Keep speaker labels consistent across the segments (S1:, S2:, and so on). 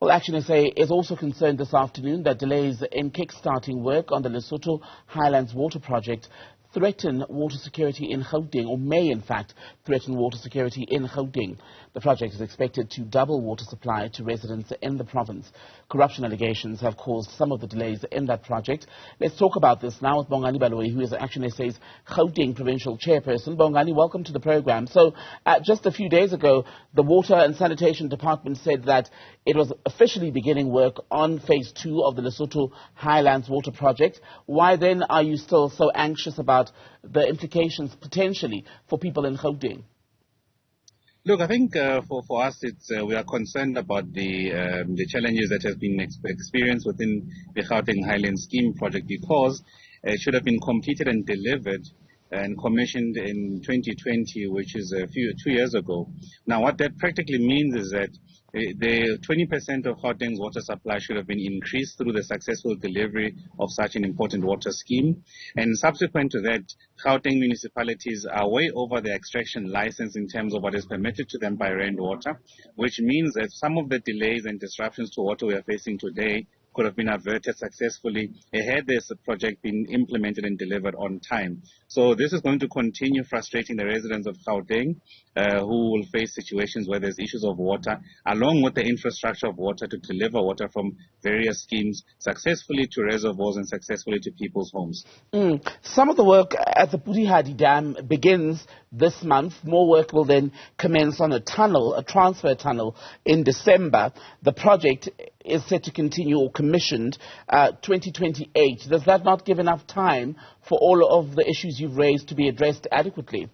S1: Well, ActionSA is also concerned this afternoon that delays in kickstarting work on the Lesotho Highlands Water Project threaten water security in Gauteng, or may in fact threaten water security in Gauteng. The project is expected to double water supply to residents in the province. Corruption allegations have caused some of the delays in that project. Let's talk about this now with Bongani Baloyi, who is ActionSA's Gauteng Provincial Chairperson. Bongani, welcome to the program. So just a few days ago, the Water and Sanitation Department said that it was officially beginning work on phase 2 of the Lesotho Highlands Water Project. Why then are you still so anxious about the implications potentially for people in Gauteng?
S2: Look, I think for us, we are concerned about the challenges that have been experienced within the Gauteng Highlands Scheme project, because it should have been completed and delivered and commissioned in 2020, which is 2 years ago. Now, what that practically means is that the 20% of Gauteng's water supply should have been increased through the successful delivery of such an important water scheme. And subsequent to that, Gauteng municipalities are way over the extraction license in terms of what is permitted to them by rainwater, which means that some of the delays and disruptions to water we are facing today could have been averted successfully had this project been implemented and delivered on time. So this is going to continue frustrating the residents of Gauteng, who will face situations where there's issues of water, along with the infrastructure of water to deliver water from various schemes successfully to reservoirs and successfully to people's homes.
S1: Some of the work at the Putihadi Dam begins this month. More work will then commence on a transfer tunnel in December. The project is set to continue or commissioned 2028. Does that not give enough time for all of the issues you've raised to be addressed adequately?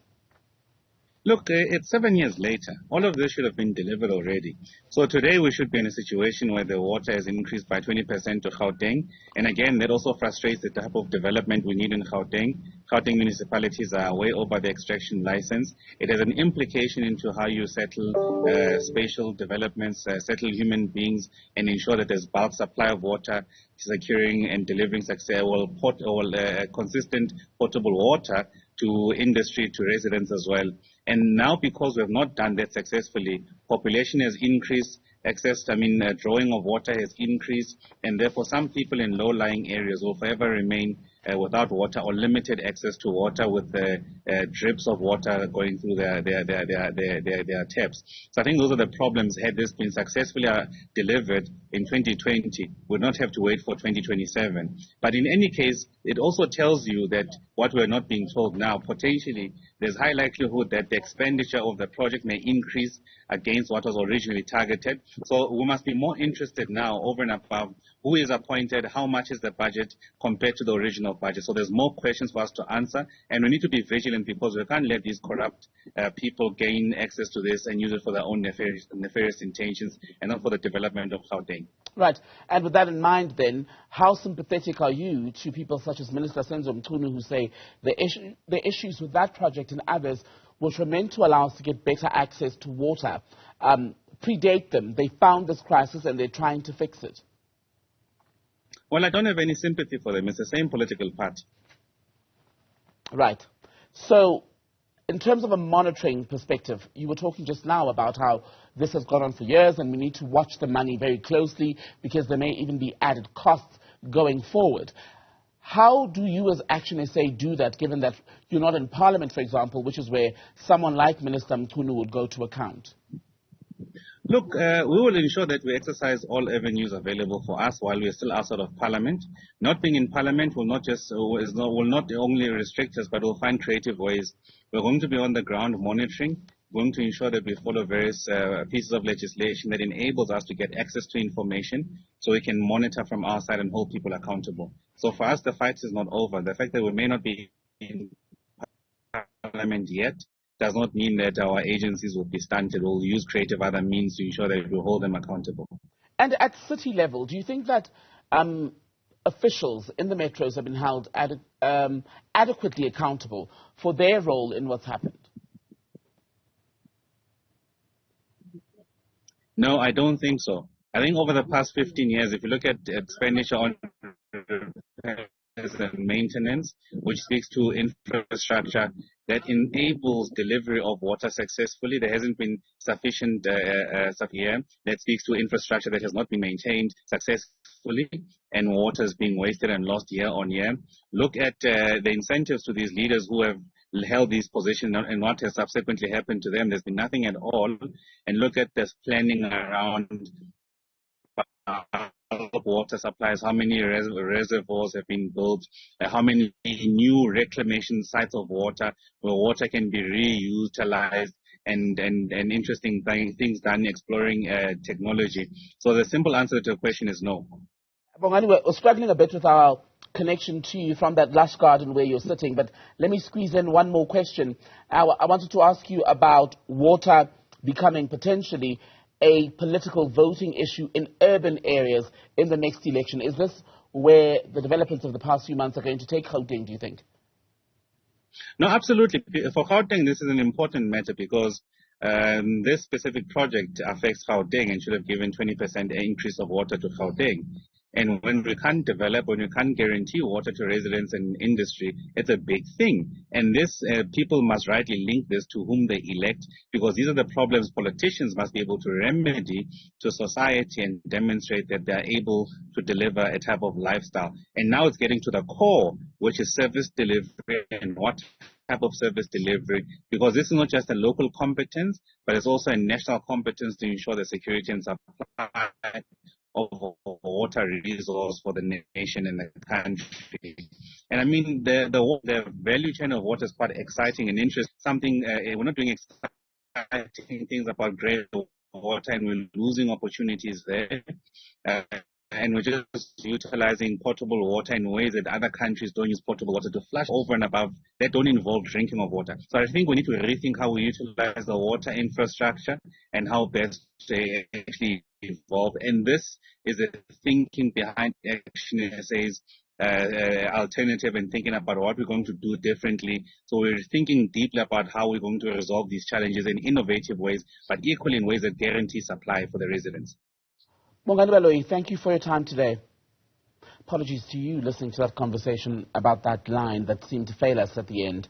S2: Look, it's 7 years later. All of this should have been delivered already. So today we should be in a situation where the water has increased by 20% to Gauteng. And again, that also frustrates the type of development we need in Gauteng. Gauteng municipalities are way over the extraction license. It has an implication into how you settle spatial developments, settle human beings, and ensure that there's bulk supply of water, securing and delivering consistent potable water to industry, to residents as well. And now, because we have not done that successfully, population has increased, drawing of water has increased, and therefore some people in low-lying areas will forever remain without water or limited access to water, with drips of water going through their taps. So I think those are the problems. Had this been successfully delivered in 2020, we'd not have to wait for 2027. But in any case, it also tells you that what we're not being told now, potentially there's high likelihood that the expenditure of the project may increase against what was originally targeted. So we must be more interested now, over and above, who is appointed, how much is the budget compared to the original budget. So there's more questions for us to answer, and we need to be vigilant, because we can't let these corrupt people gain access to this and use it for their own nefarious intentions and not for the development of Gauteng.
S1: Right. And with that in mind then, how sympathetic are you to people such as Minister Senzo Mchunu, who say the issues with that project and others, which were meant to allow us to get better access to water, predate them? They found this crisis and they're trying to fix it.
S2: Well, I don't have any sympathy for them. It's the same political party.
S1: Right. So, in terms of a monitoring perspective, you were talking just now about how this has gone on for years and we need to watch the money very closely because there may even be added costs going forward. How do you as ActionSA do that, given that you're not in Parliament, for example, which is where someone like Minister Mchunu would go to account?
S2: Look, we will ensure that we exercise all avenues available for us while we are still outside of Parliament. Not being in Parliament will not only restrict us, but will find creative ways. We're going to be on the ground monitoring, going to ensure that we follow various pieces of legislation that enables us to get access to information so we can monitor from our side and hold people accountable. So for us, the fight is not over. The fact that we may not be in Parliament yet does not mean that our agencies will be stunted. We'll use creative other means to ensure that we hold them accountable.
S1: And at city level, do you think that officials in the metros have been held adequately accountable for their role in what's happened?
S2: No, I don't think so. I think over the past 15 years, if you look at expenditure on repairs and maintenance, which speaks to infrastructure that enables delivery of water successfully. There hasn't been sufficient stuff here that speaks to infrastructure that has not been maintained successfully, and water is being wasted and lost year on year. Look at the incentives to these leaders who have held these positions and what has subsequently happened to them. There's been nothing at all. And look at this planning around water supplies, how many reservoirs have been built, how many new reclamation sites of water where water can be reutilized, and interesting things done exploring technology. So the simple answer to your question is no.
S1: Bongani, we're struggling a bit with our connection to you from that lush garden where you're sitting, but let me squeeze in one more question. I wanted to ask you about water becoming potentially a political voting issue in urban areas in the next election. Is this where the developments of the past few months are going to take Gauteng, do you think?
S2: No, absolutely. For Gauteng, this is an important matter because this specific project affects Gauteng and should have given 20% increase of water to Gauteng. And when we can't develop, when we can't guarantee water to residents and industry, it's a big thing. And this, people must rightly link this to whom they elect, because these are the problems politicians must be able to remedy to society and demonstrate that they are able to deliver a type of lifestyle. And now it's getting to the core, which is service delivery and what type of service delivery, because this is not just a local competence, but it's also a national competence to ensure the security and supply of water resource for the nation and the country. And I mean, the value chain of water is quite exciting and interesting. Something, we're not doing exciting things about grey water, and we're losing opportunities there. And we're just utilizing potable water in ways that other countries don't use potable water to flush over and above that don't involve drinking of water. So I think we need to rethink how we utilize the water infrastructure and how best to actually evolve. And this is the thinking behind ActionSA's alternative and thinking about what we're going to do differently. So we're thinking deeply about how we're going to resolve these challenges in innovative ways, but equally in ways that guarantee supply for the residents.
S1: Bongani Baloyi, thank you for your time today. Apologies to you listening to that conversation about that line that seemed to fail us at the end.